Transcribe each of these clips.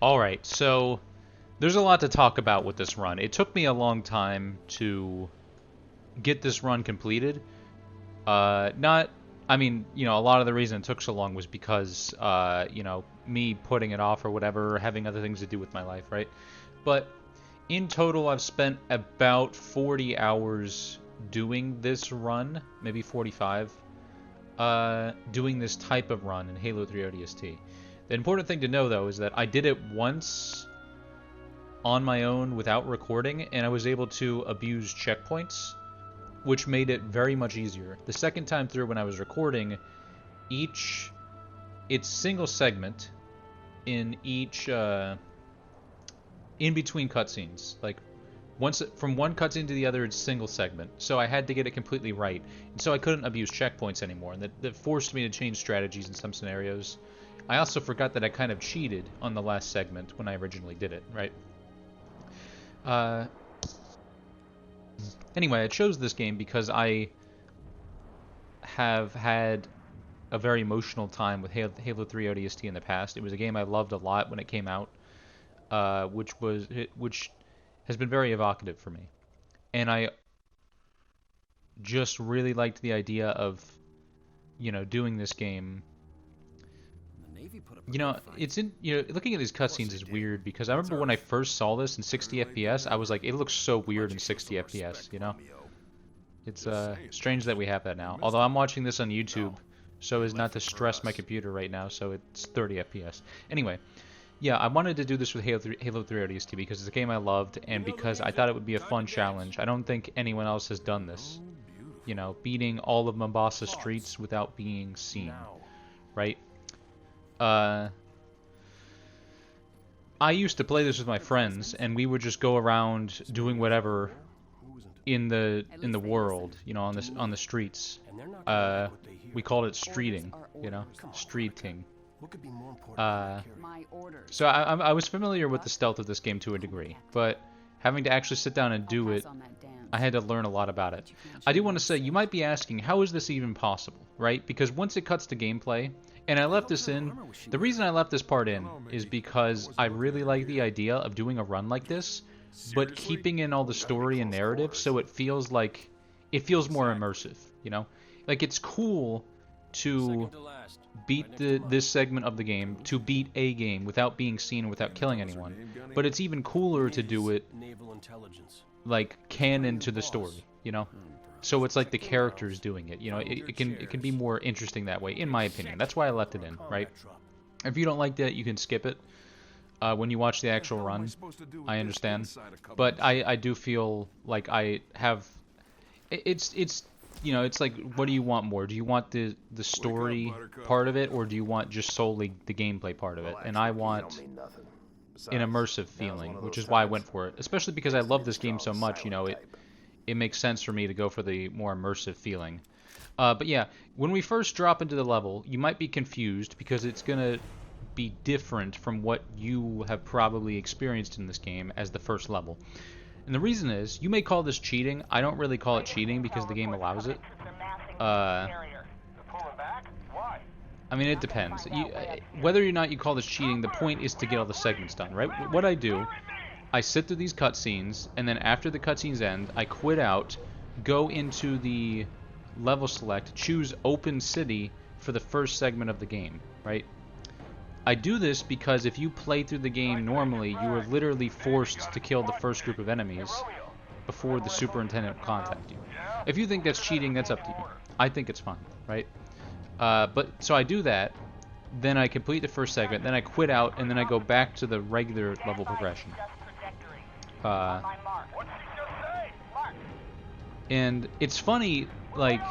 Alright, so there's a lot to talk about with this run. It took me a long time to get this run completed. Not, I mean, a lot of the reason it took so long was because, me putting it off or whatever, having other things to do with my life, right? But in total, I've spent about 40 hours doing this run, maybe 45, doing this type of run in Halo 3 ODST. The important thing to know, though, is that I did it once on my own without recording, and I was able to abuse checkpoints, which made it very much easier. The second time through when I was recording, it's single segment in each, in between cutscenes. Like, from one cutscene to the other, it's single segment. So I had to get it completely right. And so I couldn't abuse checkpoints anymore, and that forced me to change strategies in some scenarios. I also forgot that I kind of cheated on the last segment when I originally did it, right? Anyway, I chose this game because I have had a very emotional time with Halo 3 ODST in the past. It was a game I loved a lot when it came out, which has been very evocative for me. And I just really liked the idea of, doing this game. It's in, looking at these cutscenes is weird because I remember when I first saw this in 60 FPS, I was like, it looks so weird in 60 FPS, It's strange that we have that now. Although I'm watching this on YouTube, so as not to stress my computer right now, so it's 30 FPS. Anyway, yeah, I wanted to do this with Halo 3 ODST because it's a game I loved and because I thought it would be a fun challenge. I don't think anyone else has done this. Beating all of Mombasa streets without being seen, right? I used to play this with my friends, and we would just go around doing whatever in the world, on the streets. We called it streeting, streeting. So I was familiar with the stealth of this game to a degree, but having to actually sit down and do it, I had to learn a lot about it. I do want to say, you might be asking, how is this even possible, right? Because once it cuts to gameplay, and I left this in, the reason I left this part in is because I really like the idea of doing a run like this, but keeping in all the story and narrative so it feels more immersive, Like, it's cool to beat this segment of the game, to beat a game without being seen and without killing anyone, but it's even cooler to do it like canon to the story, So it's like the characters doing it, it can be more interesting that way, in my opinion. That's why I left it in, right? If you don't like that, you can skip it. When you watch the actual run, I understand. But I do feel like I have... It's like, what do you want more? Do you want the story part of it, or do you want just solely the gameplay part of it? And I want an immersive feeling, which is why I went for it. Especially because I love this game so much, it makes sense for me to go for the more immersive feeling. But yeah, when we first drop into the level, you might be confused because it's going to be different from what you have probably experienced in this game as the first level. And the reason is, you may call this cheating. I don't really call it cheating because the game allows it. I mean, it depends. Whether or not you call this cheating, the point is to get all the segments done, right? What I do, I sit through these cutscenes, and then after the cutscenes end, I quit out, go into the level select, choose Open City for the first segment of the game, right? I do this because if you play through the game normally, you are literally forced to kill the first group of enemies before the superintendent will contact you. If you think that's cheating, that's up to you. I think it's fine, right? So I do that, then I complete the first segment, then I quit out, and then I go back to the regular level progression. And it's funny, like,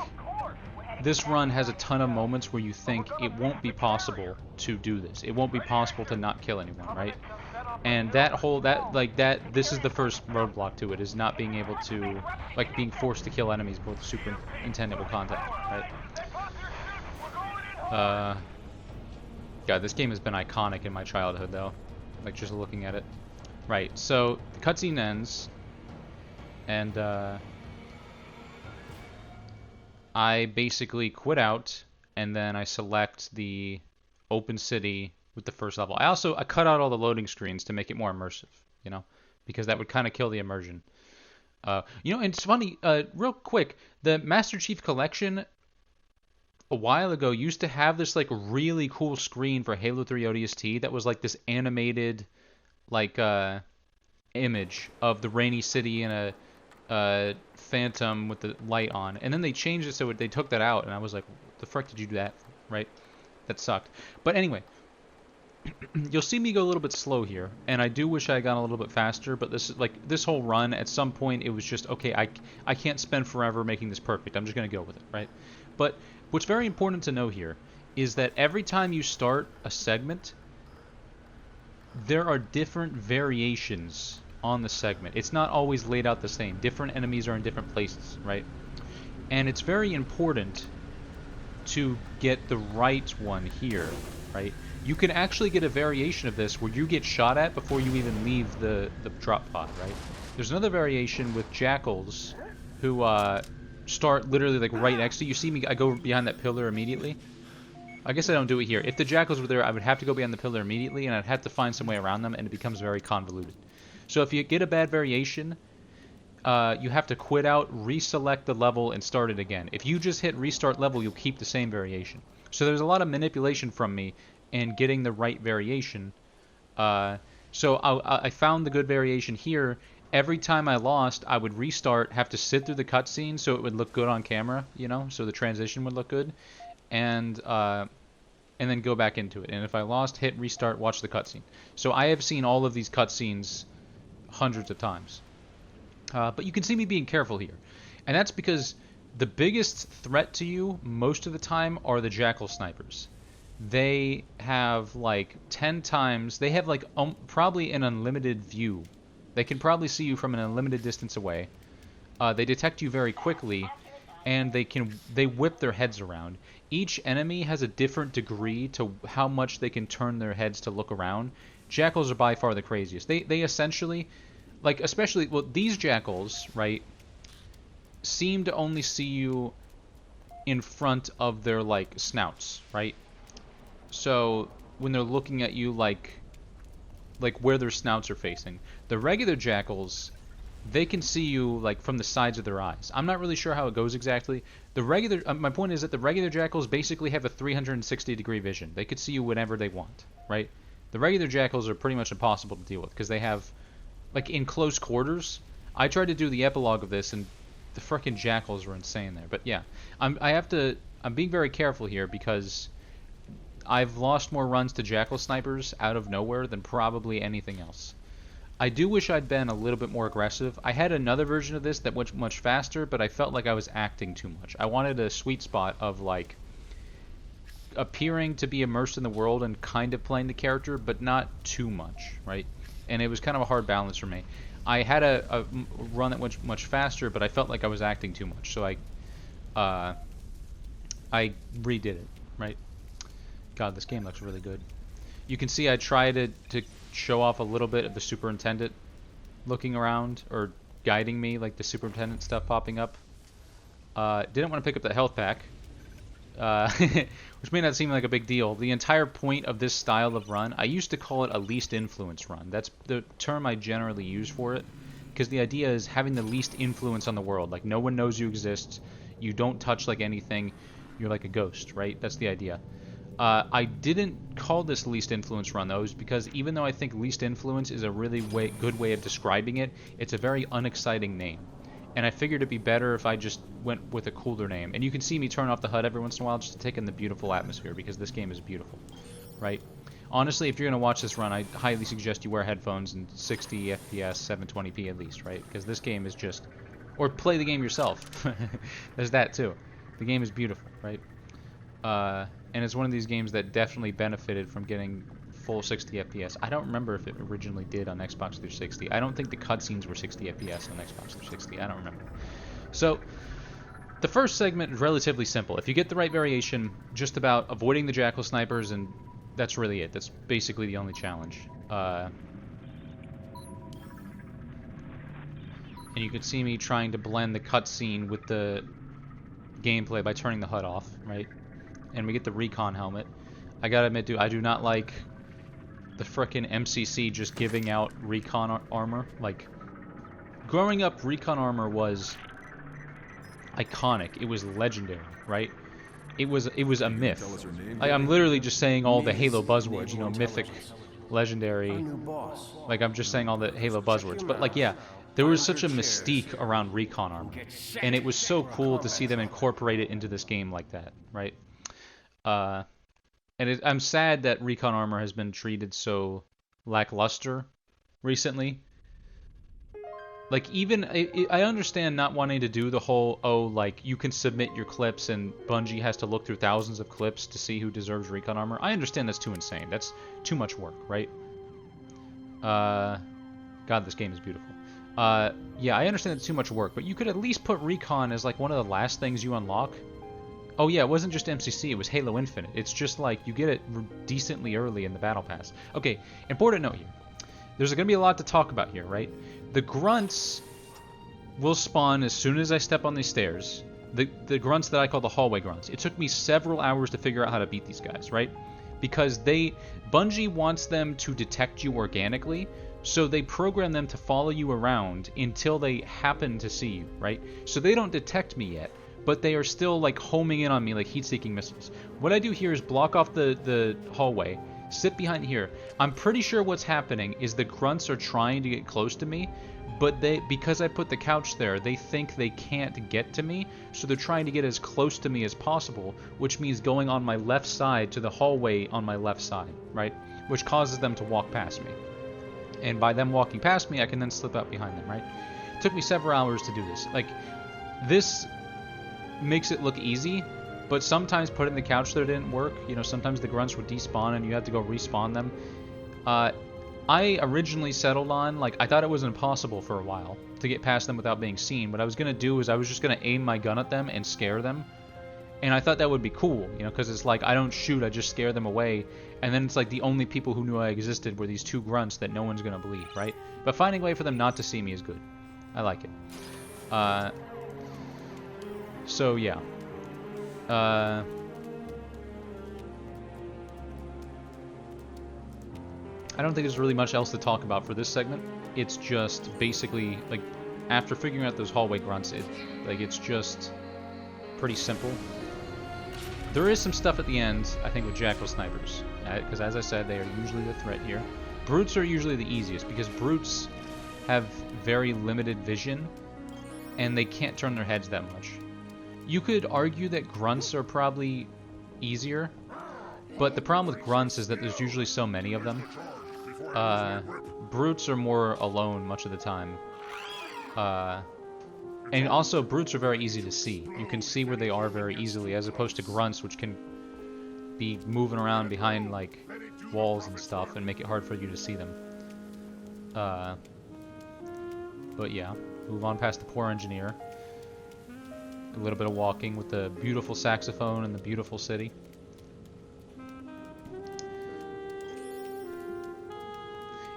this run has a ton of moments where you think it won't be possible to do this. It won't be possible to not kill anyone, right? And this is the first roadblock to it, is not being able to, like, being forced to kill enemies before the superintendent will contact, right? God, this game has been iconic in my childhood, though. Like, just looking at it. Right, so the cutscene ends, and I basically quit out, and then I select the Open City with the first level. I cut out all the loading screens to make it more immersive, you know, because that would kind of kill the immersion. You know, and it's funny, real quick, the Master Chief Collection a while ago used to have this like really cool screen for Halo 3 ODST that was like this animated like image of the rainy city and a phantom with the light on, and then they changed it so they took that out, and I was like, what the frick did you do that for? Right? That sucked. But anyway, you'll see me go a little bit slow here, and I do wish I had gone a little bit faster, but this whole run, at some point it was just, okay, I can't spend forever making this perfect. I'm just going to go with it, right? But what's very important to know here is that every time you start a segment, there are different variations on the segment. It's not always laid out the same. Different enemies are in different places, right? And it's very important to get the right one here, right? You can actually get a variation of this where you get shot at before you even leave the drop pod, right? There's another variation with jackals who start literally like right next to you. You see me, I go behind that pillar immediately. I guess I don't do it here. If the jackals were there, I would have to go behind the pillar immediately, and I'd have to find some way around them, and it becomes very convoluted. So if you get a bad variation, you have to quit out, reselect the level, and start it again. If you just hit restart level, you'll keep the same variation. So there's a lot of manipulation from me in getting the right variation. So I found the good variation here. Every time I lost, I would restart, have to sit through the cutscene so it would look good on camera, you know, so the transition would look good, and then go back into it. And if I lost, hit restart, watch the cutscene. So I have seen all of these cutscenes hundreds of times. But you can see me being careful here. And that's because the biggest threat to you most of the time are the jackal snipers. They have like 10 times, they have like probably an unlimited view. They can probably see you from an unlimited distance away. They detect you very quickly, and they whip their heads around. Each enemy has a different degree to how much they can turn their heads to look around. Jackals are by far the craziest. They essentially, like, especially, well, these jackals, right, seem to only see you in front of their, like, snouts, right? So when they're looking at you, like where their snouts are facing. The regular jackals, they can see you like from the sides of their eyes. I'm not really sure how it goes exactly. The regular, my point is that the regular jackals basically have a 360-degree vision. They could see you whenever they want, right? The regular jackals are pretty much impossible to deal with because they have, like, in close quarters. I tried to do the epilogue of this, and the frickin' jackals were insane there. But yeah, I'm being very careful here because I've lost more runs to jackal snipers out of nowhere than probably anything else. I do wish I'd been a little bit more aggressive. I had another version of this that went much faster, but I felt like I was acting too much. I wanted a sweet spot of, like, appearing to be immersed in the world and kind of playing the character, but not too much, right? And it was kind of a hard balance for me. I had a run that went much faster, but I felt like I was acting too much, so I redid it, right? God, this game looks really good. You can see I tried to show off a little bit of the superintendent looking around or guiding me, like the superintendent stuff popping up. Didn't want to pick up the health pack, which may not seem like a big deal. The entire point of this style of run, I used to call it a least influence run. That's the term I generally use for it, because the idea is having the least influence on the world. Like, no one knows you exist, you don't touch like anything, you're like a ghost, right? That's the idea. I didn't call this least influence run, though, because even though I think least influence is a really good way of describing it, it's a very unexciting name. And I figured it'd be better if I just went with a cooler name. And you can see me turn off the HUD every once in a while just to take in the beautiful atmosphere, because this game is beautiful, right? Honestly, if you're going to watch this run, I highly suggest you wear headphones and 60 FPS, 720p at least, right? Because this game is just... Or play the game yourself. There's that, too. The game is beautiful, right? And it's one of these games that definitely benefited from getting full 60 FPS. I don't remember if it originally did on Xbox 360. I don't think the cutscenes were 60 FPS on Xbox 360. I don't remember. So, the first segment is relatively simple. If you get the right variation, just about avoiding the jackal snipers, and that's really it. That's basically the only challenge. And you can see me trying to blend the cutscene with the gameplay by turning the HUD off, right? And we get the recon helmet. I gotta admit, dude, I do not like the frickin' MCC just giving out recon armor. Like, growing up, recon armor was iconic. It was legendary, right? It was a myth. I'm literally just saying all the Halo buzzwords, you know, mythic, legendary. Like, I'm just saying all the Halo buzzwords. But, like, yeah, there was such a mystique around recon armor. And it was so cool to see them incorporate it into this game like that, right? And I'm sad that recon armor has been treated so lackluster recently. Like, even, I understand not wanting to do the whole, oh, like, you can submit your clips and Bungie has to look through thousands of clips to see who deserves recon armor. I understand that's too insane. That's too much work, right? God, this game is beautiful. Yeah, I understand it's too much work, but you could at least put recon as, like, one of the last things you unlock. Oh, yeah, it wasn't just MCC, it was Halo Infinite. It's just, like, you get it decently early in the Battle Pass. Okay, important note here. There's going to be a lot to talk about here, right? The grunts will spawn as soon as I step on these stairs. The grunts that I call the hallway grunts. It took me several hours to figure out how to beat these guys, right? Because Bungie wants them to detect you organically, so they program them to follow you around until they happen to see you, right? So they don't detect me yet, but they are still like homing in on me like heat-seeking missiles. What I do here is block off the hallway, sit behind here. I'm pretty sure what's happening is the grunts are trying to get close to me, but because I put the couch there, they think they can't get to me, so they're trying to get as close to me as possible, which means going on my left side to the hallway on my left side, right? Which causes them to walk past me. And by them walking past me, I can then slip out behind them, right? It took me several hours to do this. Like, this makes it look easy, but sometimes putting the couch there didn't work. You know, sometimes the grunts would despawn and you had to go respawn them. I originally settled on, like, I thought it was impossible for a while to get past them without being seen. What I was going to do is I was just going to aim my gun at them and scare them. And I thought that would be cool, you know, because it's like, I don't shoot, I just scare them away. And then it's like the only people who knew I existed were these two grunts that no one's going to believe, right? But finding a way for them not to see me is good. I like it. So, yeah. I don't think there's really much else to talk about for this segment. It's just basically, like, after figuring out those hallway grunts, it's just pretty simple. There is some stuff at the end, I think, with Jackal Snipers, because as I said, they are usually the threat here. Brutes are usually the easiest, because Brutes have very limited vision, and they can't turn their heads that much. You could argue that Grunts are probably easier, but the problem with Grunts is that there's usually so many of them. Brutes are more alone much of the time. And also, Brutes are very easy to see. You can see where they are very easily, as opposed to Grunts, which can be moving around behind, like, walls and stuff, and make it hard for you to see them. But yeah, move on past the poor engineer. A little bit of walking with the beautiful saxophone and the beautiful city.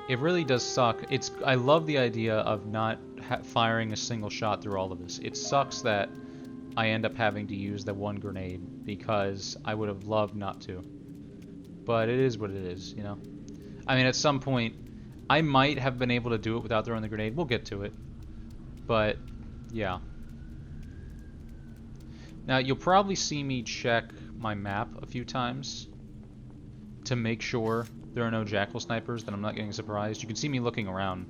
It really does suck. I love the idea of not firing a single shot through all of this. It sucks that I end up having to use the one grenade because I would have loved not to. But it is what it is, you know? I mean, at some point, I might have been able to do it without throwing the grenade. We'll get to it. But, yeah. Now, you'll probably see me check my map a few times to make sure there are no Jackal Snipers, that I'm not getting surprised. You can see me looking around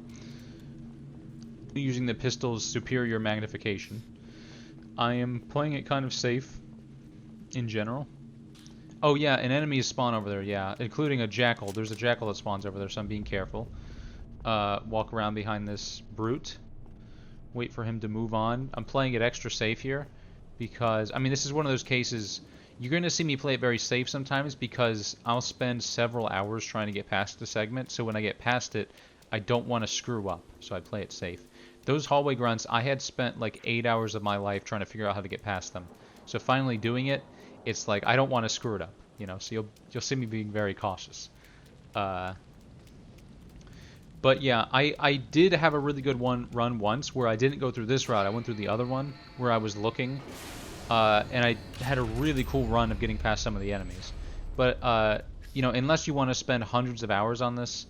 using the pistol's superior magnification. I am playing it kind of safe in general. Oh yeah, an enemy spawn over there, yeah, including a Jackal. There's a Jackal that spawns over there, so I'm being careful. Walk around behind this Brute. Wait for him to move on. I'm playing it extra safe here because, I mean, this is one of those cases. You're going to see me play it very safe sometimes because I'll spend several hours trying to get past the segment, so when I get past it, I don't want to screw up, so I play it safe. Those hallway grunts, I had spent like 8 hours of my life trying to figure out how to get past them. So finally doing it, it's like, I don't want to screw it up, you know, so you'll see me being very cautious. But yeah, I did have a really good run once where I didn't go through this route, I went through the other one where I was looking. And I had a really cool run of getting past some of the enemies. But you know, unless you want to spend hundreds of hours on this,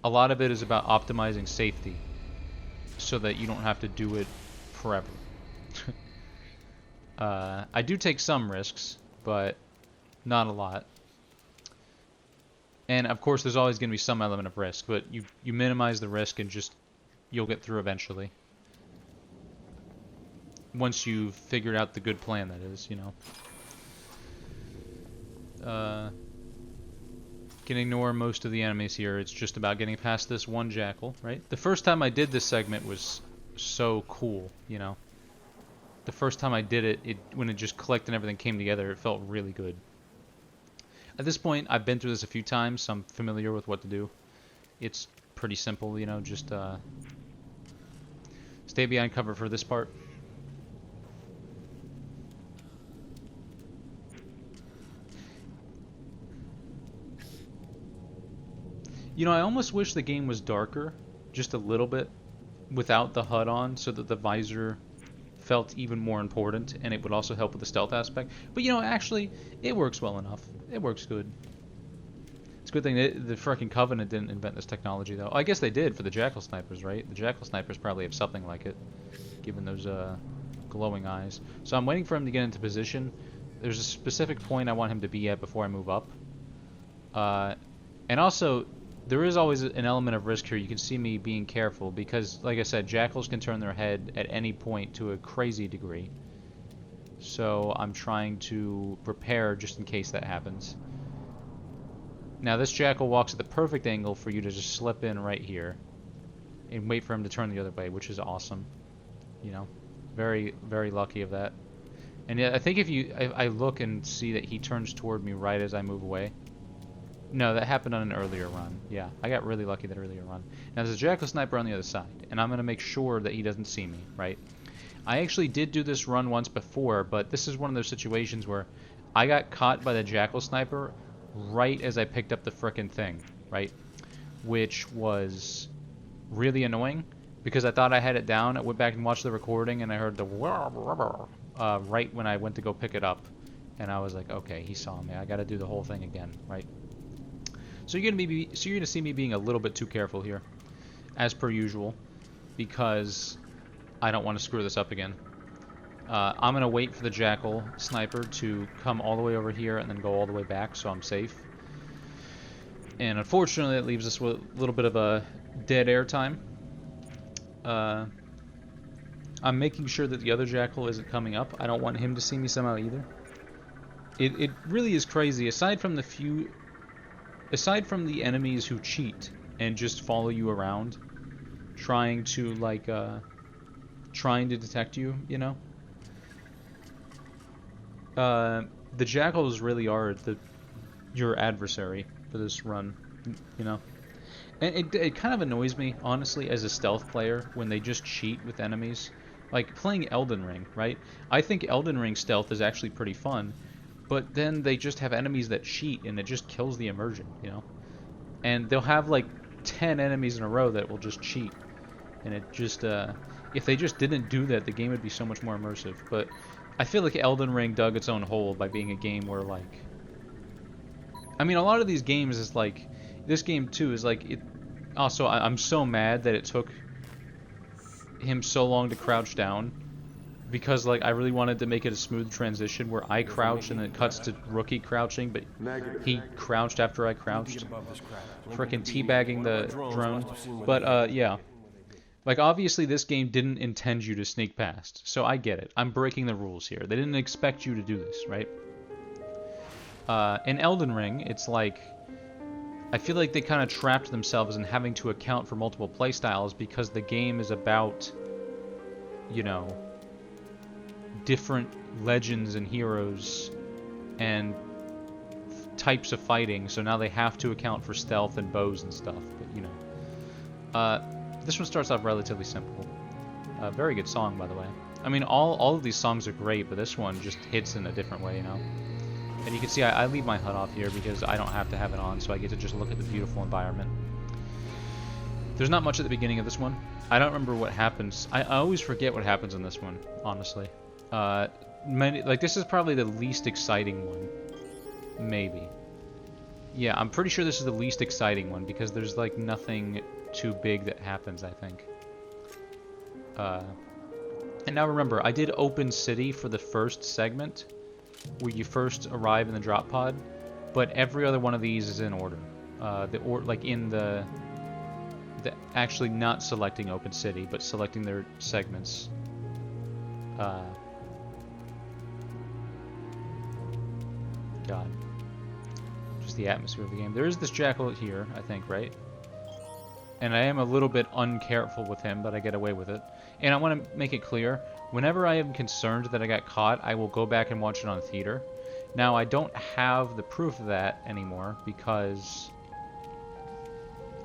a lot of it is about optimizing safety so that you don't have to do it forever. I do take some risks, but not a lot. And of course there's always going to be some element of risk, but you minimize the risk and just you'll get through eventually. Once you've figured out the good plan, that is, you know. Can ignore most of the enemies here. It's just about getting past this one jackal, right? The first time I did this segment was so cool, you know. The first time I did it, when it just clicked and everything came together, it felt really good. At this point, I've been through this a few times, so I'm familiar with what to do. It's pretty simple, you know, just stay behind cover for this part. You know, I almost wish the game was darker, just a little bit, without the HUD on, so that the visor felt even more important, and it would also help with the stealth aspect. But you know, actually, it works well enough. It works good. It's a good thing that the freaking Covenant didn't invent this technology, though. I guess they did for the Jackal Snipers, right? The Jackal Snipers probably have something like it, given those glowing eyes. So I'm waiting for him to get into position. There's a specific point I want him to be at before I move up. And also, there is always an element of risk here. You can see me being careful because, like I said, jackals can turn their head at any point to a crazy degree. So I'm trying to prepare just in case that happens. Now this jackal walks at the perfect angle for you to just slip in right here and wait for him to turn the other way, which is awesome. You know, very, very lucky of that. And yeah, I think if I look and see that he turns toward me right as I move away. No, that happened on an earlier run. Yeah, I got really lucky that earlier run. Now there's a jackal sniper on the other side, and I'm going to make sure that he doesn't see me, right? I actually did do this run once before, but this is one of those situations where I got caught by the jackal sniper right as I picked up the frickin' thing, right? Which was really annoying, because I thought I had it down. I went back and watched the recording, and I heard the right when I went to go pick it up. And I was like, okay, he saw me. I got to do the whole thing again, right? So you're gonna see me being a little bit too careful here, as per usual, because I don't want to screw this up again. I'm gonna wait for the jackal sniper to come all the way over here and then go all the way back, so I'm safe. And unfortunately, it leaves us with a little bit of a dead air time. I'm making sure that the other jackal isn't coming up. I don't want him to see me somehow either. It really is crazy. Aside from the enemies who cheat and just follow you around, trying to detect you, you know, the jackals really are your adversary for this run, you know. And it kind of annoys me, honestly, as a stealth player when they just cheat with enemies. Like playing Elden Ring, right? I think Elden Ring stealth is actually pretty fun. But then they just have enemies that cheat, and it just kills the immersion, you know? And they'll have, like, 10 enemies in a row that will just cheat. And it just, if they just didn't do that, the game would be so much more immersive. But I feel like Elden Ring dug its own hole by being a game where, like... I mean, a lot of these games is, like... This game, too, is, like... Also, I'm so mad that it took him so long to crouch down. Because, like, I really wanted to make it a smooth transition where I crouch and then it cuts to Rookie crouching, but he crouched after I crouched. Frickin' teabagging the drone. But, yeah. Like, obviously this game didn't intend you to sneak past, so I get it. I'm breaking the rules here. They didn't expect you to do this, right? In Elden Ring, it's like... I feel like they kind of trapped themselves in having to account for multiple playstyles because the game is about, you know... different legends and heroes and types of fighting, so now they have to account for stealth and bows and stuff, but you know. This one starts off relatively simple. Very good song, by the way. I mean, all of these songs are great, but this one just hits in a different way, you know. And you can see I leave my HUD off here because I don't have to have it on, so I get to just look at the beautiful environment. There's not much at the beginning of this one. I don't remember what happens. I always forget what happens in this one, honestly. Like, this is probably the least exciting one. Maybe. Yeah, I'm pretty sure this is the least exciting one because there's like nothing too big that happens, I think. And now remember, I did Open City for the first segment, where you first arrive in the drop pod, but every other one of these is in order. Like in the actually not selecting Open City, but selecting their segments. God. Just the atmosphere of the game. There is this jackal here, I think, right? And I am a little bit uncareful with him, but I get away with it. And I want to make it clear, whenever I am concerned that I got caught, I will go back and watch it on theater. Now, I don't have the proof of that anymore because...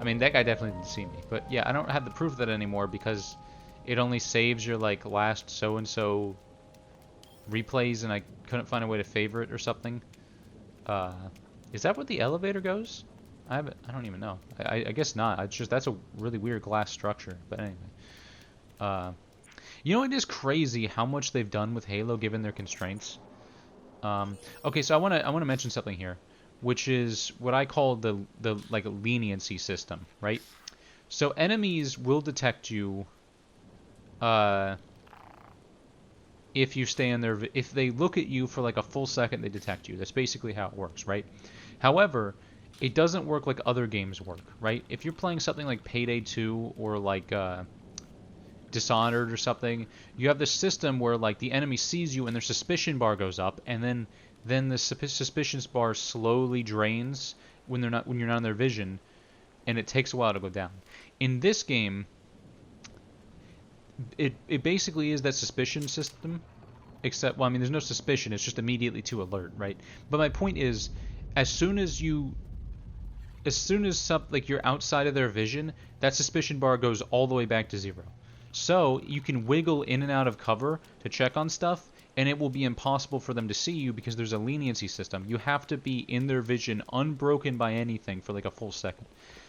I mean, that guy definitely didn't see me. But yeah, I don't have the proof of that anymore because it only saves your, like, last so-and-so replays, and I couldn't find a way to favorite or something. Is that where the elevator goes? I don't even know. I guess not. It's just, that's a really weird glass structure. But anyway. You know, it is crazy how much they've done with Halo given their constraints. Okay, so I wanna mention something here, which is what I call the like leniency system, right? So enemies will detect you if you stay in their... If they look at you for like a full second, they detect you. That's basically how it works, right? However, it doesn't work like other games work, right? If you're playing something like Payday 2 or like Dishonored or something, you have this system where like the enemy sees you and their suspicion bar goes up, and then the suspicion bar slowly drains when you're not in their vision, and it takes a while to go down. In this game, it basically is that suspicion system, except, well, I mean, there's no suspicion, it's just immediately to alert, right? But my point is, as soon as like you're outside of their vision, that suspicion bar goes all the way back to 0. So you can wiggle in and out of cover to check on stuff, and it will be impossible for them to see you because there's a leniency system. You have to be in their vision, unbroken by anything, for like a full second.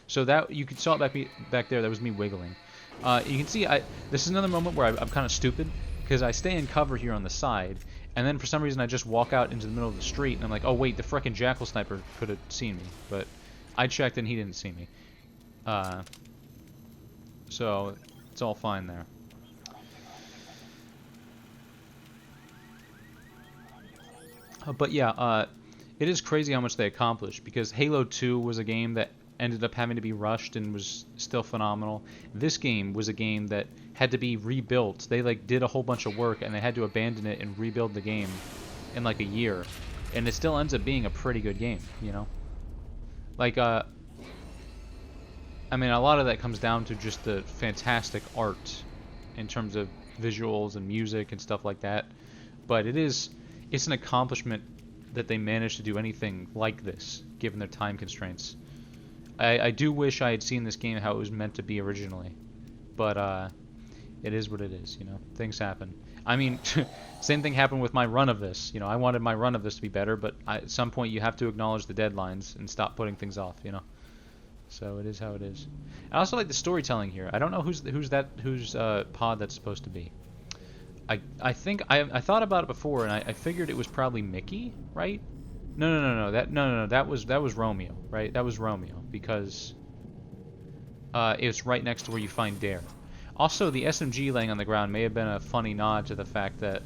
So that, you can saw it back there. That was me wiggling. You can see this is another moment where I'm kind of stupid because I stay in cover here on the side, and then for some reason I just walk out into the middle of the street, and I'm like, oh wait, the frickin' jackal sniper could have seen me, but I checked and he didn't see me. So it's all fine there. But yeah, it is crazy how much they accomplished, because Halo 2 was a game that ended up having to be rushed and was still phenomenal. This game was a game that had to be rebuilt. They like did a whole bunch of work and they had to abandon it and rebuild the game in like a year, and it still ends up being a pretty good game, you know? Like, I mean, a lot of that comes down to just the fantastic art in terms of visuals and music and stuff like that. But it's an accomplishment that they managed to do anything like this, given their time constraints. I do wish I had seen this game how it was meant to be originally. But, it is what it is, you know? Things happen. I mean, same thing happened with my run of this. You know, I wanted my run of this to be better, but at some point you have to acknowledge the deadlines and stop putting things off, you know? So it is how it is. I also like the storytelling here. I don't know whose pod that's supposed to be. I think I thought about it before, and I figured it was probably Mickey, right? No. That was Romeo, right? That was Romeo, because it's right next to where you find Dare. Also, the SMG laying on the ground may have been a funny nod to the fact that,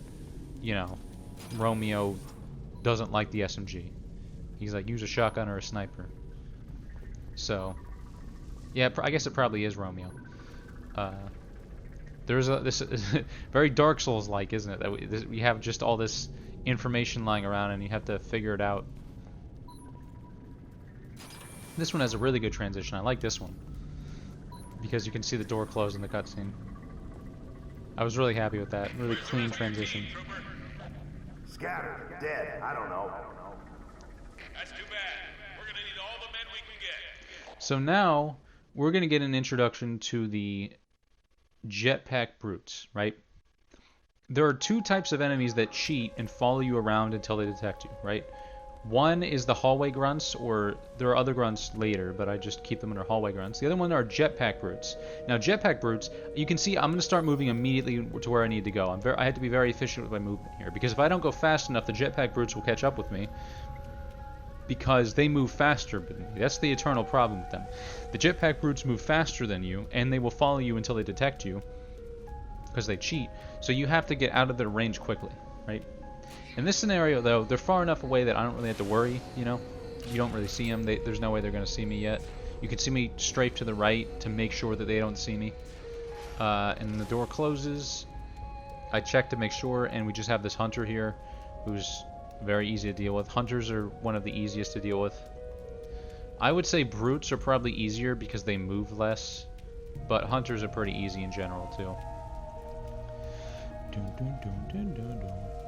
you know, Romeo doesn't like the SMG. He's like, use a shotgun or a sniper. So, yeah, I guess it probably is Romeo. There's this very Dark Souls-like, isn't it? That we have just all this information lying around and you have to figure it out. This one has a really good transition. I like this one, because you can see the door close in the cutscene. I was really happy with that. Really clean transition. Scattered, dead, I don't know. That's too bad. We're gonna need all the men we can get. So now we're gonna get an introduction to the jetpack brutes, right? There are two types of enemies that cheat and follow you around until they detect you, right? One is the hallway grunts, or there are other grunts later, but I just keep them under hallway grunts. The other one are jetpack brutes. Now, jetpack brutes, you can see I'm going to start moving immediately to where I need to go. I had to be very efficient with my movement here, because if I don't go fast enough, the jetpack brutes will catch up with me. because they move faster than you. That's the eternal problem with them. The jetpack brutes move faster than you, and they will follow you until they detect you, because they cheat. So you have to get out of their range quickly, right? In this scenario, though, they're far enough away that I don't really have to worry, you know? You don't really see them. There's no way they're going to see me yet. You can see me strafe to the right to make sure that they don't see me. And the door closes. I check to make sure, and we just have this hunter here who's very easy to deal with. Hunters are one of the easiest to deal with. I would say brutes are probably easier because they move less, but hunters are pretty easy in general too.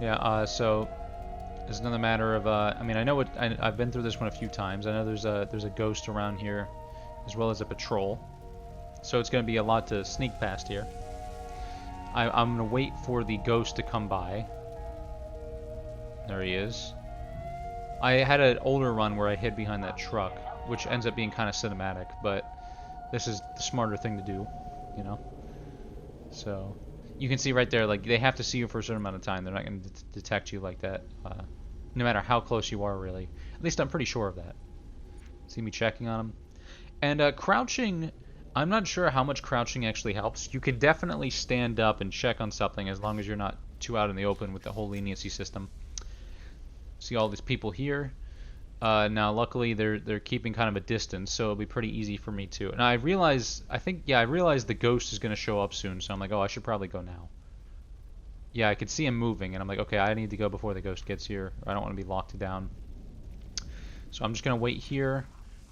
Yeah, so it's another matter of, I mean, I know I've been through this one a few times. I know there's a ghost around here, as well as a patrol. So it's going to be a lot to sneak past here. I'm going to wait for the ghost to come by. There he is. I had an older run where I hid behind that truck, which ends up being kind of cinematic, but this is the smarter thing to do, you know? So you can see right there, like, they have to see you for a certain amount of time. They're not going to detect you like that, no matter how close you are, really. At least I'm pretty sure of that. See me checking on them. And crouching, I'm not sure how much crouching actually helps. You can definitely stand up and check on something as long as you're not too out in the open with the whole leniency system. See all these people here. Now, luckily, they're keeping kind of a distance, so it'll be pretty easy for me too. And I realize the ghost is going to show up soon, so I'm like, oh, I should probably go now. Yeah, I could see him moving, and I'm like, okay, I need to go before the ghost gets here. I don't want to be locked down. So I'm just going to wait here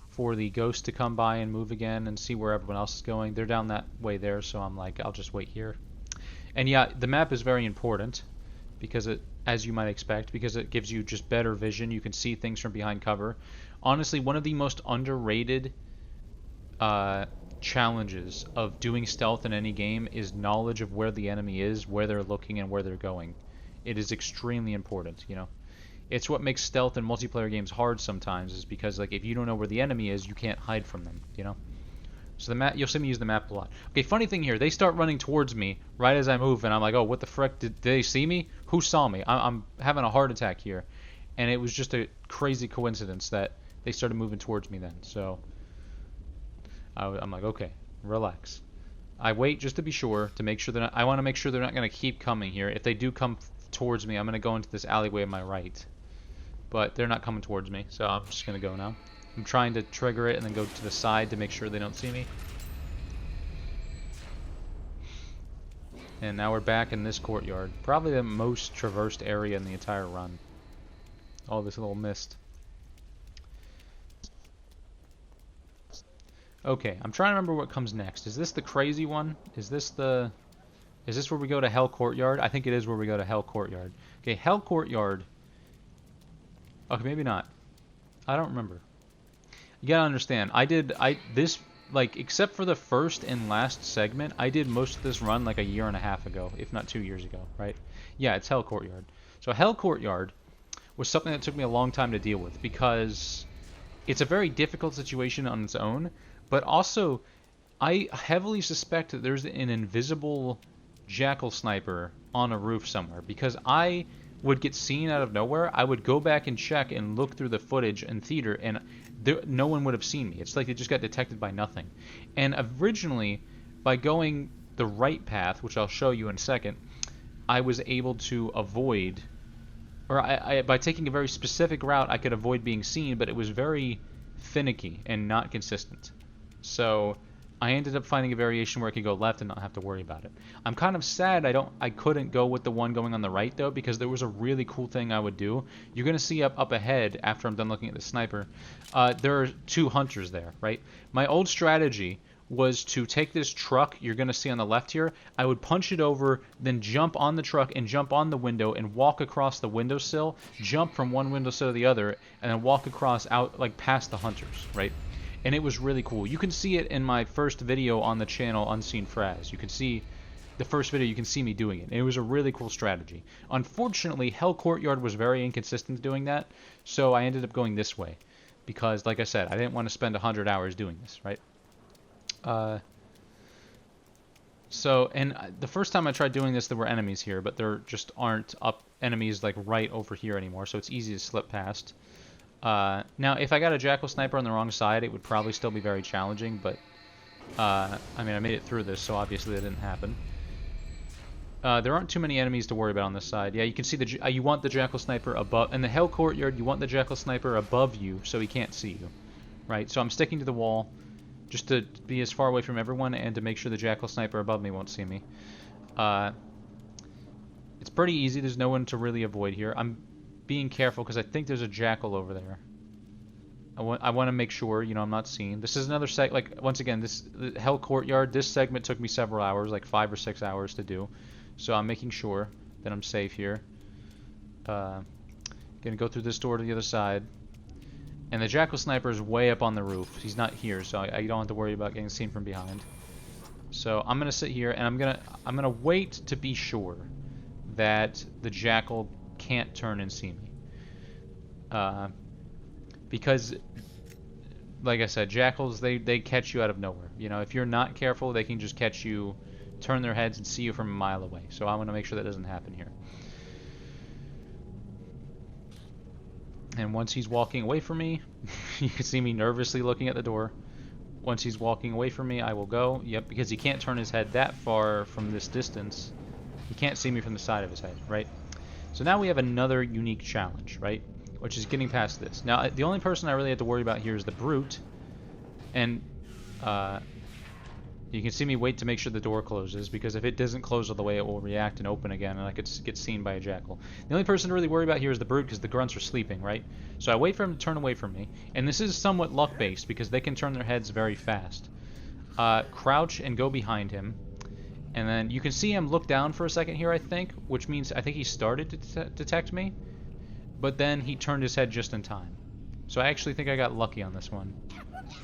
for the ghost to come by and move again and see where everyone else is going. They're down that way there, so I'm like, I'll just wait here. And yeah, the map is very important because it, as you might expect, because it gives you just better vision. You can see things from behind cover. Honestly, one of the most underrated challenges of doing stealth in any game is knowledge of where the enemy is, where they're looking, and where they're going. It is extremely important, you know. It's what makes stealth in multiplayer games hard sometimes, is because, like, if you don't know where the enemy is, you can't hide from them, you know. So the map, you'll see me use the map a lot. Okay, funny thing here, they start running towards me right as I move, and I'm like, oh, what the frick? Did they see me? Who saw me? I'm having a heart attack here. And it was just a crazy coincidence that they started moving towards me then. So I'm like, okay, relax. I wait just to be sure, to make sure that I want to make sure they're not going to keep coming here. If they do come towards me, I'm going to go into this alleyway on my right. But they're not coming towards me, so I'm just going to go now. I'm trying to trigger it and then go to the side to make sure they don't see me. And now we're back in this courtyard. Probably the most traversed area in the entire run. All this little mist. Okay, I'm trying to remember what comes next. Is this the crazy one? Is this where we go to Hell Courtyard? I think it is where we go to Hell Courtyard. Okay, Hell Courtyard. Okay, maybe not. I don't remember. You gotta understand, except for the first and last segment, I did most of this run like a year and a half ago, if not 2 years ago, right? Yeah, it's Hell Courtyard. So Hell Courtyard was something that took me a long time to deal with, because it's a very difficult situation on its own, but also, I heavily suspect that there's an invisible jackal sniper on a roof somewhere, because I would get seen out of nowhere. I would go back and check and look through the footage in theater, and no one would have seen me. It's like they just got detected by nothing. And originally, by going the right path, which I'll show you in a second, I was able to avoid, or by taking a very specific route, I could avoid being seen, but it was very finicky and not consistent. So I ended up finding a variation where I could go left and not have to worry about it. I'm kind of sad I couldn't go with the one going on the right, though, because there was a really cool thing I would do. You're going to see up ahead, after I'm done looking at the sniper, there are 2 hunters there, right? My old strategy was to take this truck you're going to see on the left here. I would punch it over, then jump on the truck and jump on the window and walk across the windowsill, jump from one windowsill to the other, and then walk across out, like, past the hunters, right? And it was really cool. You can see it in my first video on the channel, Unseen Fraz. You can see the first video, you can see me doing it. It was a really cool strategy. Unfortunately, Hell Courtyard was very inconsistent doing that, so I ended up going this way. Because, like I said, I didn't want to spend 100 hours doing this, right? And the first time I tried doing this, there were enemies here, but there just aren't enemies like right over here anymore, so it's easy to slip past. Now, if I got a Jackal Sniper on the wrong side, it would probably still be very challenging, but, I mean, I made it through this, so obviously that didn't happen. There aren't too many enemies to worry about on this side. Yeah, you can see you want the Jackal Sniper above, in the Hell Courtyard, you want the Jackal Sniper above you so he can't see you, right? So I'm sticking to the wall just to be as far away from everyone and to make sure the Jackal Sniper above me won't see me. It's pretty easy. There's no one to really avoid here. I'm being careful because I think there's a Jackal over there. I want to make sure, you know, I'm not seen. This is another once again, the Hell Courtyard, this segment took me several hours, like 5 or 6 hours to do. So I'm making sure that I'm safe here. Gonna go through this door to the other side. And the Jackal Sniper is way up on the roof. He's not here, so I don't have to worry about getting seen from behind. So I'm gonna sit here and I'm gonna wait to be sure that the Jackal can't turn and see me. Because, like I said, Jackals, they catch you out of nowhere. You know, if you're not careful, they can just catch you, turn their heads, and see you from a mile away. So I want to make sure that doesn't happen here. And once he's walking away from me, you can see me nervously looking at the door. Once he's walking away from me, I will go. Yep, because he can't turn his head that far from this distance. He can't see me from the side of his head, right? So now we have another unique challenge, right? Which is getting past this. Now, the only person I really have to worry about here is the Brute. And you can see me wait to make sure the door closes, because if it doesn't close all the way, it will react and open again, and I could get seen by a Jackal. The only person to really worry about here is the Brute, because the Grunts are sleeping, right? So I wait for him to turn away from me. And this is somewhat luck-based, because they can turn their heads very fast. Crouch and go behind him. And then you can see him look down for a second here, I think, which means I think he started to detect me. But then he turned his head just in time. So I actually think I got lucky on this one.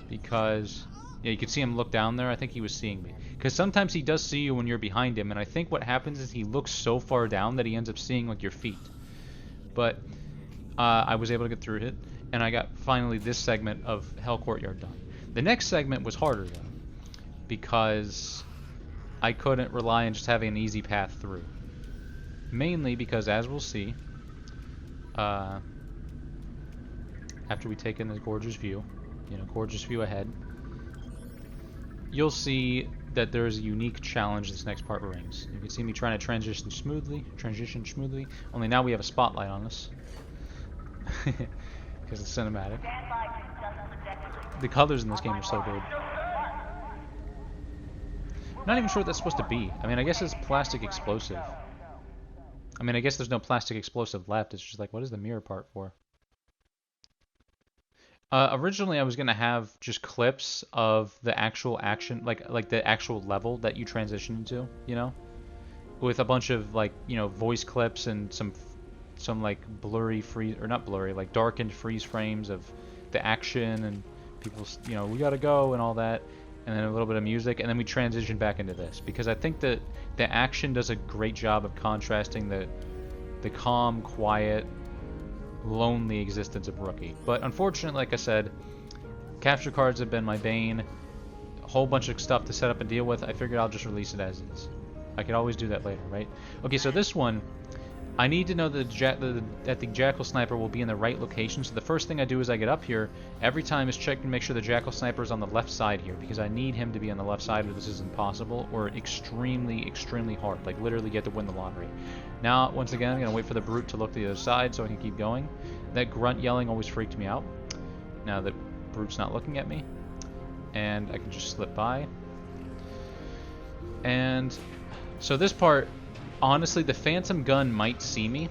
Because, yeah, you can see him look down there. I think he was seeing me. Because sometimes he does see you when you're behind him. And I think what happens is he looks so far down that he ends up seeing, like, your feet. But I was able to get through it. And I got, finally, this segment of Hell Courtyard done. The next segment was harder, though. Because I couldn't rely on just having an easy path through. Mainly because, as we'll see, after we take in this gorgeous view, you know, gorgeous view ahead, you'll see that there's a unique challenge this next part brings. You can see me trying to transition smoothly, only now we have a spotlight on us. Because it's cinematic. The colors in this game are so good. I'm not even sure what that's supposed to be. I mean, I guess it's plastic explosive. I mean, I guess there's no plastic explosive left. It's just like, what is the mirror part for? Originally, I was gonna have just clips of the actual action, like the actual level that you transition into, you know, with a bunch of like, you know, voice clips and some like blurry freeze, or not blurry, like darkened freeze frames of the action and people, you know, we gotta go and all that. And then a little bit of music, and then we transition back into this, because I think that the action does a great job of contrasting the calm, quiet, lonely existence of Rookie. But unfortunately, like I said, capture cards have been my bane. A whole bunch of stuff to set up and deal with. I figured I'll just release it as is. I could always do that later, right? Okay, so this one, I need to know that the Jackal Sniper will be in the right location. So the first thing I do is I get up here every time is check and make sure the Jackal Sniper is on the left side here, because I need him to be on the left side or this is impossible, or extremely, extremely hard. Like literally get to win the lottery. Now, once again, I'm going to wait for the Brute to look to the other side so I can keep going. That grunt yelling always freaked me out. Now that Brute's not looking at me. And I can just slip by. And so this part, honestly, the Phantom gun might see me.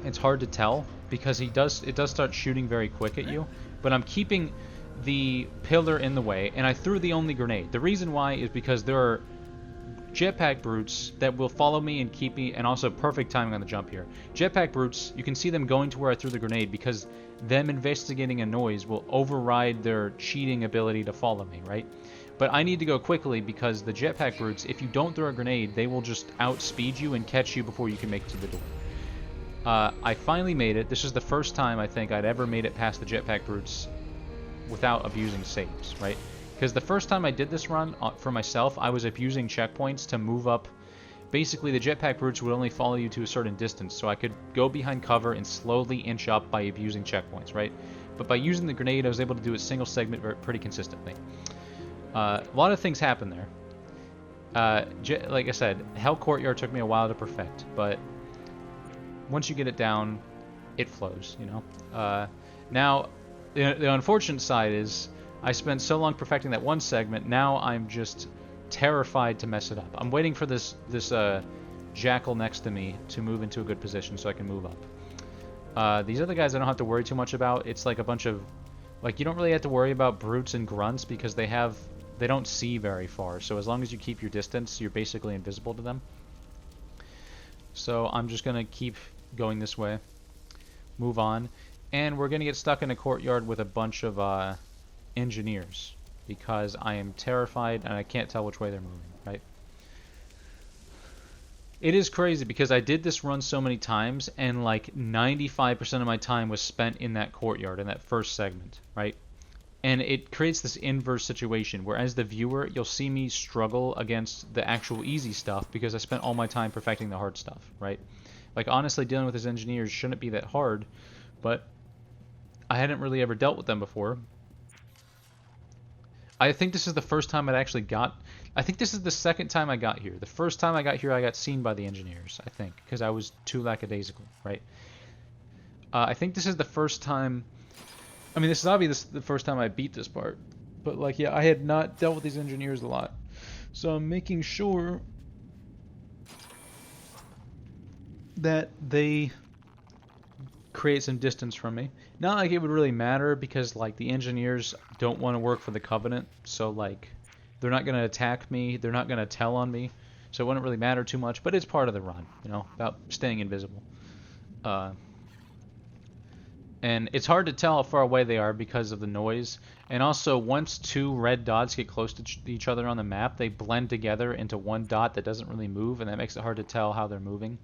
It's hard to tell because it does start shooting very quick at you. But I'm keeping the pillar in the way, and I threw the only grenade. The reason why is because there are jetpack brutes that will follow me and keep me, and also perfect timing on the jump here. Jetpack brutes, you can see them going to where I threw the grenade because them investigating a noise will override their cheating ability to follow me, right? But I need to go quickly because the jetpack brutes, if you don't throw a grenade, they will just outspeed you and catch you before you can make it to the door. I finally made it. This is the first time I think I'd ever made it past the jetpack brutes without abusing saves, right? Because the first time I did this run for myself, I was abusing checkpoints to move up. Basically, the jetpack brutes would only follow you to a certain distance, so I could go behind cover and slowly inch up by abusing checkpoints, right? But by using the grenade, I was able to do a single segment pretty consistently. A lot of things happened there. Like I said, Hell Courtyard took me a while to perfect, but once you get it down, it flows, you know? Now, the unfortunate side is I spent so long perfecting that one segment, now I'm just terrified to mess it up. I'm waiting for this jackal next to me to move into a good position so I can move up. These other guys I don't have to worry too much about. It's like a bunch of... Like, you don't really have to worry about brutes and grunts because they don't see very far. So as long as you keep your distance, you're basically invisible to them. So I'm just going to keep going this way. Move on. And we're going to get stuck in a courtyard with a bunch of engineers. Because I am terrified and I can't tell which way they're moving, right? It is crazy because I did this run so many times and like 95% of my time was spent in that courtyard, in that first segment, right? And it creates this inverse situation where as the viewer, you'll see me struggle against the actual easy stuff because I spent all my time perfecting the hard stuff, right? Like honestly, dealing with his engineers shouldn't be that hard, but I hadn't really ever dealt with them before. I think this is the first time I think this is the second time I got here. The first time I got here, I got seen by the engineers, I think, because I was too lackadaisical, right? I think this is the first time... I mean, this is obviously the first time I beat this part. But, like, yeah, I had not dealt with these engineers a lot. So I'm making sure that they create some distance from me. Not like it would really matter because, like, the engineers don't want to work for the Covenant. So, like... They're not going to attack me. They're not going to tell on me. So it wouldn't really matter too much. But it's part of the run, you know, about staying invisible. And it's hard to tell how far away they are because of the noise. And also, once two red dots get close to each other on the map, they blend together into one dot that doesn't really move. And that makes it hard to tell how they're moving.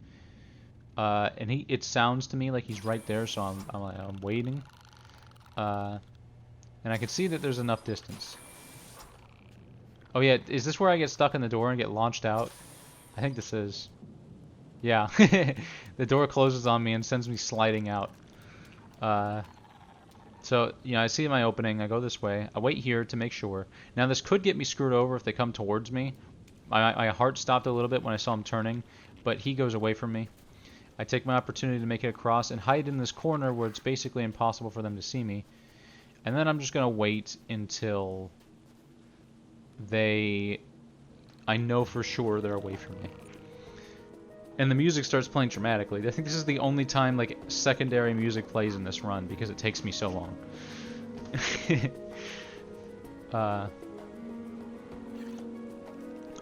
And it sounds to me like he's right there, so I'm waiting. And I can see that there's enough distance. Oh yeah, is this where I get stuck in the door and get launched out? I think this is. Yeah. The door closes on me and sends me sliding out. So, you know, I see my opening, I go this way, I wait here to make sure. Now this could get me screwed over if they come towards me. My heart stopped a little bit when I saw him turning, but he goes away from me. I take my opportunity to make it across and hide in this corner where it's basically impossible for them to see me. And then I'm just going to wait until... I know for sure they're away from me. And the music starts playing dramatically. I think this is the only time, like, secondary music plays in this run because it takes me so long.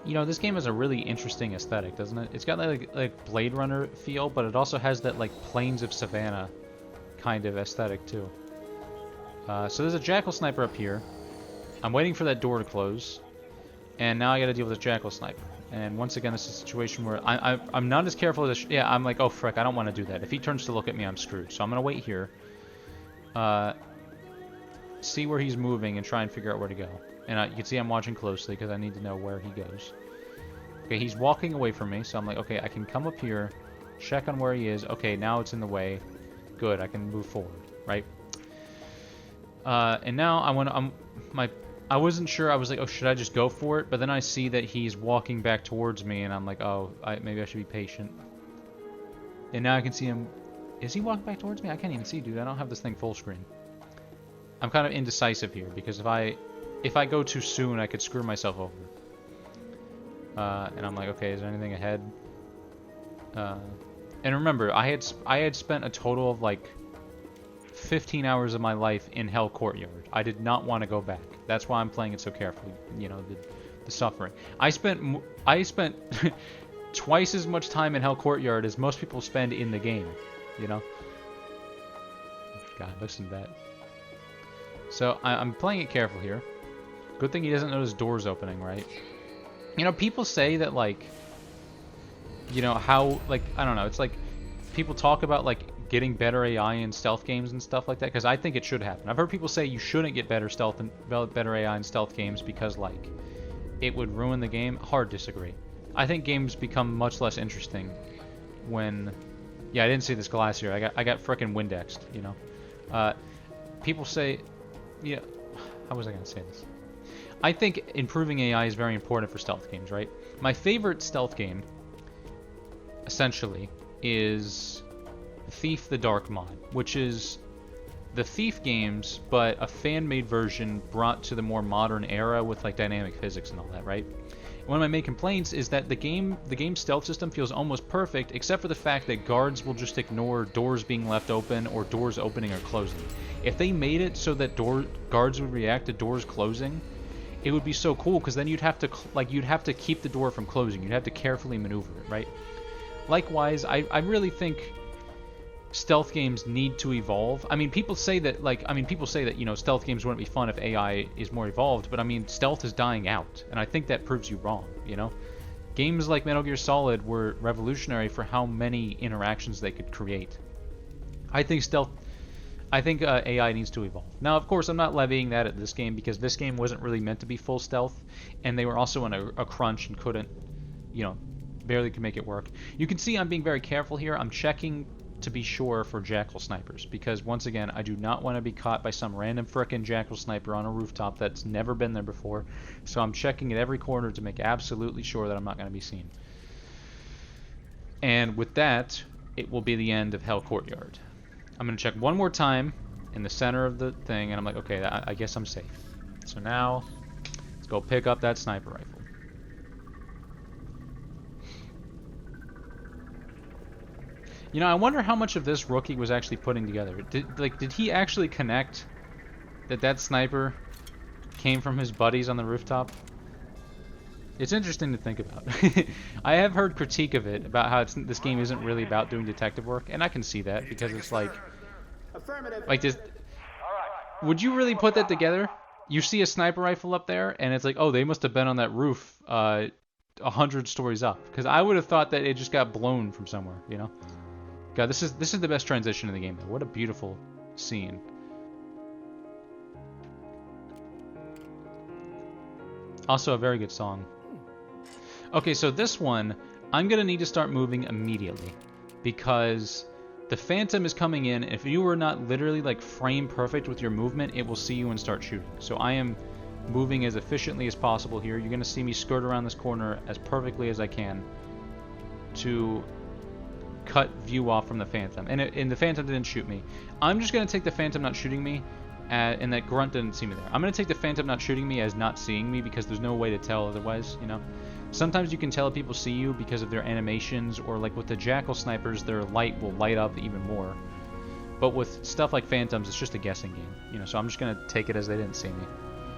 You know, this game has a really interesting aesthetic, doesn't it? It's got that, like Blade Runner feel, but it also has that, like, Plains of Savannah kind of aesthetic, too. So there's a Jackal Sniper up here. I'm waiting for that door to close. And now I gotta deal with this Jackal Sniper. And once again, this is a situation where I'm not as careful as... Yeah, I'm like, oh frick, I don't want to do that. If he turns to look at me, I'm screwed. So I'm gonna wait here. See where he's moving and try and figure out where to go. And you can see I'm watching closely because I need to know where he goes. Okay, he's walking away from me. So I'm like, okay, I can come up here, check on where he is. Okay, now it's in the way. Good, I can move forward, right? And now I wasn't sure. I was like, oh, should I just go for it? But then I see that he's walking back towards me, and I'm like, oh, maybe I should be patient. And now I can see him. Is he walking back towards me? I can't even see, dude. I don't have this thing full screen. I'm kind of indecisive here, because if I go too soon, I could screw myself over. And I'm like, okay, is there anything ahead? And remember, I had spent a total of, like, 15 hours of my life in Hell Courtyard. I did not want to go back. That's why I'm playing it so carefully. You know, the suffering. I spent twice as much time in Hell Courtyard as most people spend in the game. You know? God, listen to that. So I'm playing it careful here. Good thing he doesn't notice doors opening, right? You know, people say that, like, you know, how, like, I don't know, it's like people talk about, like, getting better AI in stealth games and stuff like that, because I think it should happen. I've heard people say you shouldn't get better AI in stealth games because, like, it would ruin the game. Hard disagree. I think games become much less interesting when... Yeah, I didn't see this glass here. I got frickin' Windexed, you know. people say, yeah, how was I going to say this? I think improving AI is very important for stealth games, right? My favorite stealth game, essentially, is Thief the Dark mod, which is the Thief games, but a fan-made version brought to the more modern era with like dynamic physics and all that, right? One of my main complaints is that the game stealth system feels almost perfect, except for the fact that guards will just ignore doors being left open or doors opening or closing. If they made it so that guards would react to doors closing, it would be so cool, because then you'd have to keep the door from closing. You'd have to carefully maneuver it, right? Likewise, I really think stealth games need to evolve. I mean, people say that you know, stealth games wouldn't be fun if AI is more evolved, but I mean, stealth is dying out, and I think that proves you wrong, you know? Games like Metal Gear Solid were revolutionary for how many interactions they could create. I think AI needs to evolve. Now, of course, I'm not levying that at this game, because this game wasn't really meant to be full stealth, and they were also in a crunch and couldn't, you know, barely could make it work. You can see I'm being very careful here. I'm checking to be sure for jackal snipers, because once again, I do not want to be caught by some random frickin' jackal sniper on a rooftop that's never been there before. So I'm checking at every corner to make absolutely sure that I'm not going to be seen. And with that, it will be the end of Hell Courtyard. I'm going to check one more time in the center of the thing, and I'm like, okay, I guess I'm safe. So now, let's go pick up that sniper rifle. You know, I wonder how much of this rookie was actually putting together. Did he actually connect that sniper came from his buddies on the rooftop? It's interesting to think about. I have heard critique of it about how this game isn't really about doing detective work, and I can see that, because it's like this. Would you really put that together? You see a sniper rifle up there, and it's like, oh, they must have been on that roof 100 stories up, because I would have thought that it just got blown from somewhere, you know? God, this is the best transition in the game, though. What a beautiful scene. Also a very good song. Okay, so this one, I'm going to need to start moving immediately, because the Phantom is coming in, and if you are not literally like frame perfect with your movement, it will see you and start shooting. So I am moving as efficiently as possible here. You're going to see me skirt around this corner as perfectly as I can to cut view off from the Phantom. And the Phantom didn't shoot me. I'm just going to take the Phantom not shooting me, and that grunt didn't see me there. I'm going to take the Phantom not shooting me as not seeing me, because there's no way to tell otherwise, you know? Sometimes you can tell if people see you because of their animations, or like with the Jackal snipers, their light will light up even more. But with stuff like Phantoms, it's just a guessing game, you know? So I'm just going to take it as they didn't see me.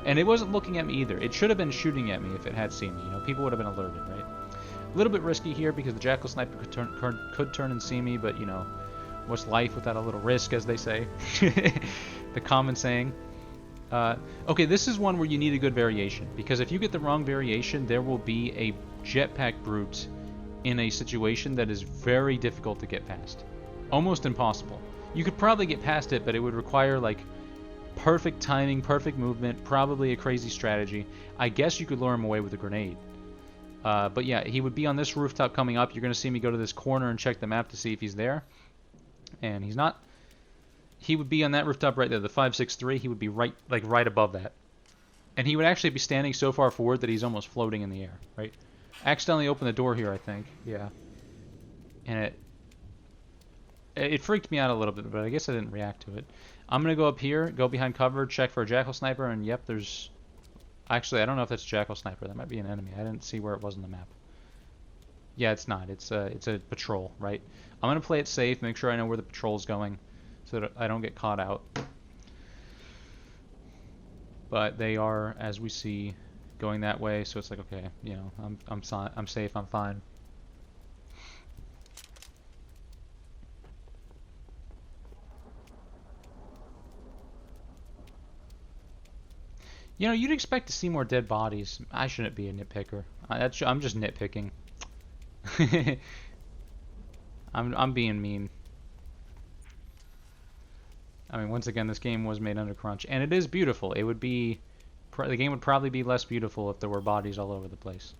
And it wasn't looking at me either. It should have been shooting at me if it had seen me, you know? People would have been alerted, right? A little bit risky here because the Jackal sniper could turn and see me, but you know, what's life without a little risk, as they say. The common saying. Okay, this is one where you need a good variation, because if you get the wrong variation, there will be a jetpack brute in a situation that is very difficult to get past. Almost impossible. You could probably get past it, but it would require like perfect timing, perfect movement, probably a crazy strategy. I guess you could lure him away with a grenade. But yeah, he would be on this rooftop coming up. You're going to see me go to this corner and check the map to see if he's there. And he's not. He would be on that rooftop right there, the 563. He would be right above that. And he would actually be standing so far forward that he's almost floating in the air, right? Accidentally opened the door here, I think. Yeah. And it freaked me out a little bit, but I guess I didn't react to it. I'm going to go up here, go behind cover, check for a Jackal sniper, and yep, there's... Actually, I don't know if that's a Jackal sniper. That might be an enemy. I didn't see where it was on the map. Yeah, it's not. It's a patrol, right? I'm going to play it safe, make sure I know where the patrol's going, so that I don't get caught out. But they are, as we see, going that way, so it's like, okay, you know, I'm safe, I'm fine. You know, you'd expect to see more dead bodies. I shouldn't be a nitpicker. I'm just nitpicking. I'm being mean. I mean, once again, this game was made under crunch, and it is beautiful. It would be, the game would probably be less beautiful if there were bodies all over the place.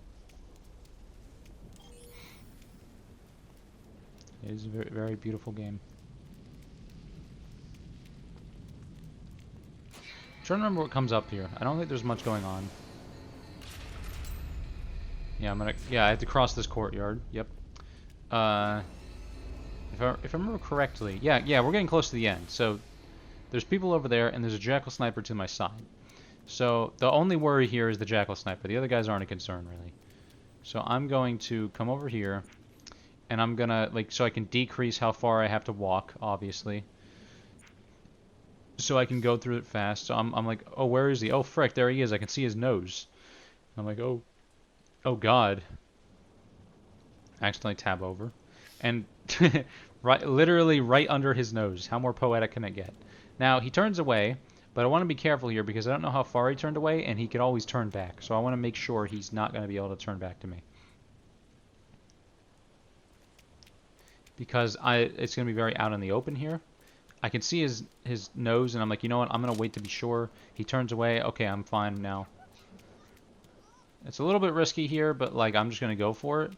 It is a very, very beautiful game. trying to remember what comes up here. I don't think there's much going on. Yeah, I have to cross this courtyard. Yep. If I remember correctly, yeah, we're getting close to the end. So there's people over there, and there's a jackal sniper to my side. So the only worry here is the jackal sniper. The other guys aren't a concern really. So I'm going to come over here, and I'm gonna so I can decrease how far I have to walk, obviously. So I can go through it fast. So I'm like, oh, where is he? Oh, frick, there he is. I can see his nose. I'm like, oh God. I accidentally tab over. And literally right under his nose. How more poetic can it get? Now, he turns away, but I want to be careful here because I don't know how far he turned away, and he could always turn back. So I want to make sure he's not going to be able to turn back to me. Because it's going to be very out in the open here. I can see his nose, and I'm like, you know what? I'm going to wait to be sure. He turns away. Okay, I'm fine now. It's a little bit risky here, but I'm just going to go for it.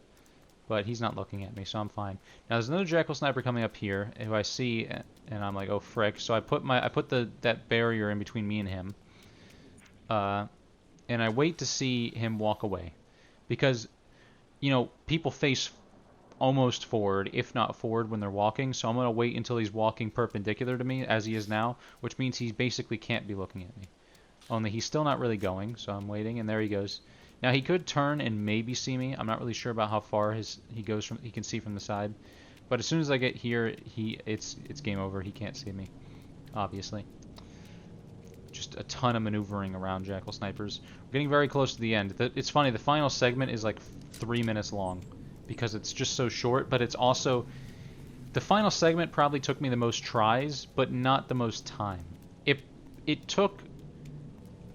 But he's not looking at me, so I'm fine. Now there's another jackal sniper coming up here, who I see, and I'm like, oh frick. So I put that barrier in between me and him, and I wait to see him walk away, because people face almost forward, if not forward, when they're walking. So I'm gonna wait until he's walking perpendicular to me, as he is now, which means he basically can't be looking at me. Only he's still not really going, so I'm waiting, and there he goes. Now he could turn and maybe see me. I'm not really sure about how far he can see from the side. But as soon as I get here, it's game over. He can't see me, obviously. Just a ton of maneuvering around jackal snipers. We're getting very close to the end. It's funny, the final segment is like 3 minutes long because it's just so short, but it's also the final segment probably took me the most tries, but not the most time. It took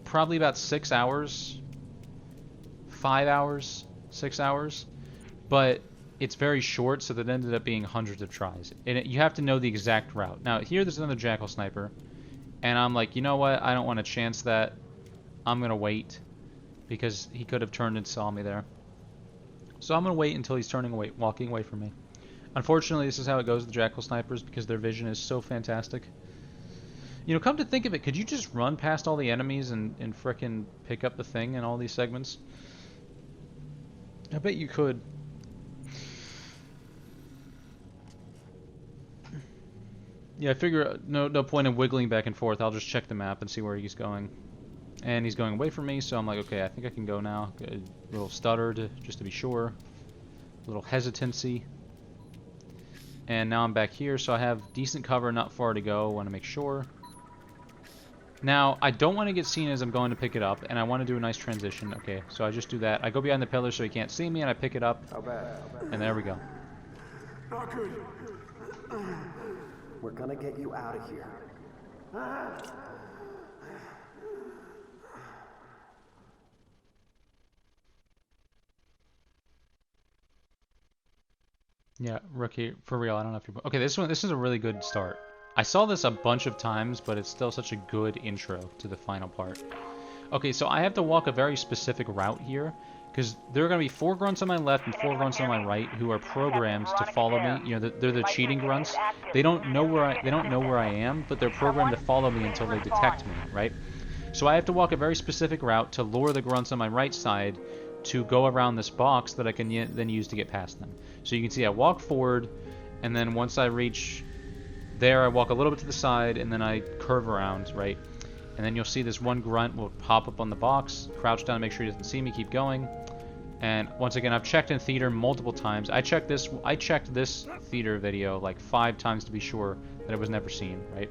probably about 6 hours. 5 hours, 6 hours, but it's very short, so that it ended up being hundreds of tries. And you have to know the exact route. Now, here there's another jackal sniper, and I'm like, you know what? I don't want to chance that. I'm going to wait, because he could have turned and saw me there. So I'm going to wait until he's walking away from me. Unfortunately, this is how it goes with the jackal snipers, because their vision is so fantastic. Come to think of it, could you just run past all the enemies and frickin' pick up the thing in all these segments? I bet you could. Yeah, I figure no point in wiggling back and forth. I'll just check the map and see where he's going. And he's going away from me, so I'm like, okay, I think I can go now. A little stutter just to be sure. A little hesitancy. And now I'm back here, so I have decent cover, not far to go. I want to make sure. Now, I don't want to get seen as I'm going to pick it up, and I want to do a nice transition. Okay, so I just do that. I go behind the pillar so he can't see me, and I pick it up. How bad? And there we go. Not good. We're gonna get you out of here. Yeah, rookie, for real, I don't know if you're... Okay, this is a really good start. I saw this a bunch of times, but it's still such a good intro to the final part. Okay, so I have to walk a very specific route here, because there are going to be 4 grunts on my left and 4 grunts on my right who are programmed to follow me. They're the cheating grunts. They don't know where I am, but they're programmed to follow me until they detect me, right? So I have to walk a very specific route to lure the grunts on my right side to go around this box that I can then use to get past them. So you can see I walk forward, and then once I reach there, I walk a little bit to the side, and then I curve around, right? And then you'll see this one grunt will pop up on the box, crouch down to make sure he doesn't see me, keep going. And once again, I've checked in theater multiple times. I checked this theater video like 5 times to be sure that it was never seen, right?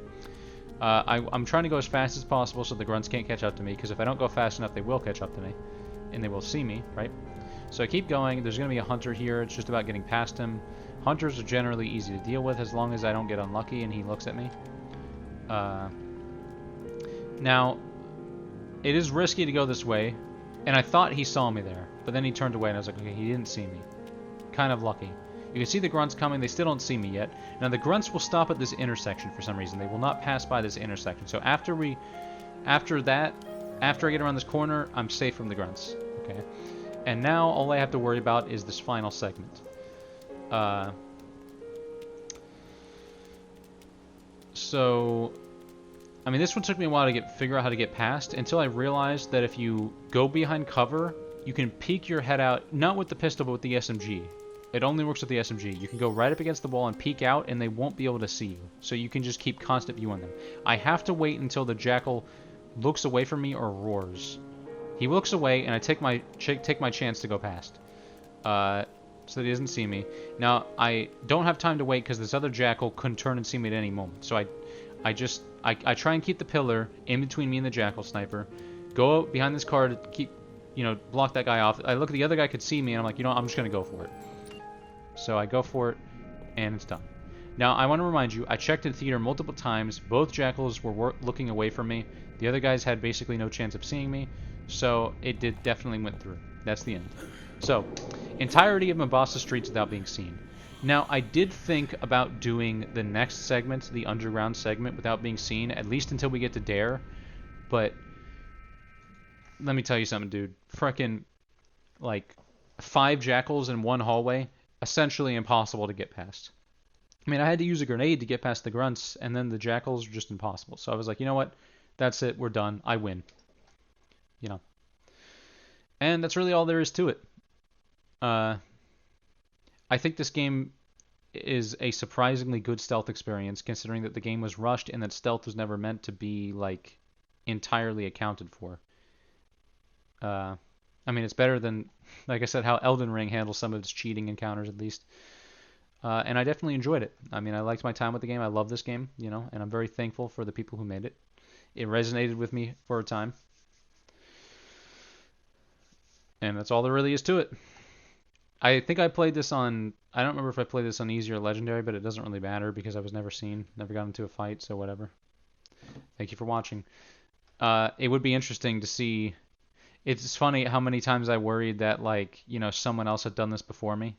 I'm trying to go as fast as possible so the grunts can't catch up to me, because if I don't go fast enough, they will catch up to me, and they will see me, right? So I keep going. There's going to be a hunter here. It's just about getting past him. Hunters are generally easy to deal with as long as I don't get unlucky and he looks at me. Now, it is risky to go this way, and I thought he saw me there, but then he turned away and I was like, okay, he didn't see me. Kind of lucky. You can see the grunts coming. They still don't see me yet. Now, the grunts will stop at this intersection for some reason. They will not pass by this intersection. So after I get around this corner, I'm safe from the grunts. Okay. And now all I have to worry about is this final segment. So I mean, this one took me a while to figure out how to get past, until I realized that if you go behind cover, you can peek your head out, not with the pistol, but with the SMG. It only works with the SMG. You can go right up against the wall and peek out, and they won't be able to see you. So you can just keep constant view on them. I have to wait until the jackal looks away from me or roars. He looks away, and I take my chance to go past, so that he doesn't see me. Now I don't have time to wait because this other jackal couldn't turn and see me at any moment. So I try and keep the pillar in between me and the jackal sniper. Go out behind this car to keep, block that guy off. I look at the other guy could see me, and I'm like, I'm just gonna go for it. So I go for it, and it's done. Now, I want to remind you, I checked in theater multiple times. Both jackals were looking away from me. The other guys had basically no chance of seeing me, so it definitely went through. That's the end. So, entirety of Mombasa streets without being seen. Now, I did think about doing the next segment, the underground segment, without being seen, at least until we get to Dare, but let me tell you something, dude. Frickin', 5 jackals in one hallway, essentially impossible to get past. I mean, I had to use a grenade to get past the grunts, and then the jackals were just impossible. So I was like, you know what? That's it. We're done. I win. And that's really all there is to it. I think this game is a surprisingly good stealth experience, considering that the game was rushed and that stealth was never meant to be, entirely accounted for. I mean, it's better than, like I said, how Elden Ring handles some of its cheating encounters, at least. And I definitely enjoyed it. I mean, I liked my time with the game. I love this game, and I'm very thankful for the people who made it. It resonated with me for a time. And that's all there really is to it. I think I played this on... I don't remember if I played this on Easy or Legendary, but it doesn't really matter because I was never seen. Never got into a fight, so whatever. Thank you for watching. It would be interesting to see... It's funny how many times I worried that, someone else had done this before me.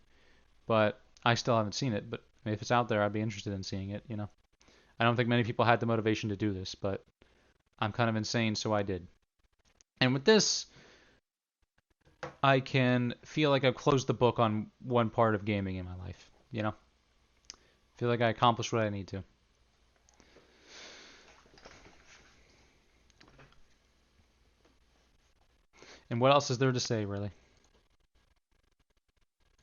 But I still haven't seen it. But if it's out there, I'd be interested in seeing it, I don't think many people had the motivation to do this, but I'm kind of insane, so I did. And with this... I can feel like I've closed the book on one part of gaming in my life, Feel like I accomplished what I need to. And what else is there to say, really?